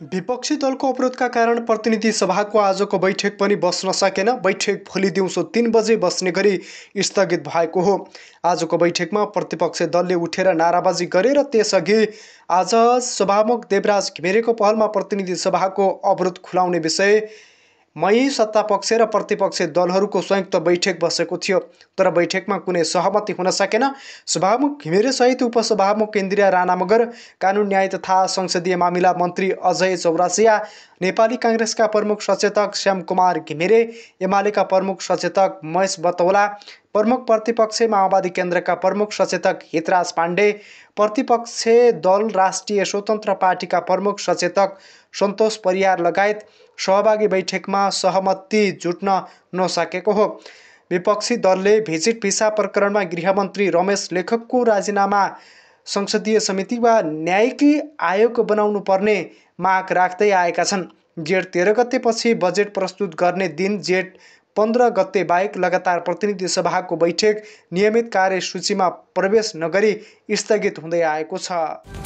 विपक्षी दलको अवरोधका कारण प्रतिनिधि सभाको आजको बैठक पनि बस्न सकेन। बैठक भोलि दिउँसो 3 बजे बस्ने गरी स्थगित भएको हो। आजको बैठकमा प्रतिपक्ष दलले उठेर नाराबाजी गरे र त्यसअघि आज सभामुख देवराज घिमिरेको पहलमा प्रतिनिधि सभाको अवरोध खुलाउने विषय मै सत्तापक्ष र प्रतिपक्ष दलहरूको संयुक्त बैठक बसेको थियो, तर बैठकमा कुनै सहमति हुन सकेन। सभामुख घिमिरे सहित उपसभामुख इन्दिरा राणा मगर, कानुन न्याय तथा संसदीय मामिला मन्त्री अजय चौरासिया, नेपाली काङ्ग्रेसका प्रमुख सचेतक श्यामकुमार घिमिरे, एमालेका प्रमुख सचेतक महेश बतौला, प्रमुख प्रतिपक्ष माओवादी केन्द्रका प्रमुख सचेतक हितराज पाण्डे, प्रतिपक्ष दल राष्ट्रिय स्वतन्त्र पार्टीका प्रमुख सचेतक सन्तोष परियार लगायत सहभागी बैठकमा सहमति जुट्न नसकेको हो। विपक्षी दलले भिजिट भिसा प्रकरणमा गृहमन्त्री रमेश लेखकको राजीनामा संसदीय समिति वा न्यायिक आयोग बनाउनु पर्ने माग राख्दै आएका छन्। जेठ 13 गतेपछि बजेट प्रस्तुत गर्ने दिन जेठ 15 गते बाहेक लगातार प्रतिनिधि सभाको बैठक नियमित कार्यसूचीमा प्रवेश नगरी स्थगित हुँदै आएको छ।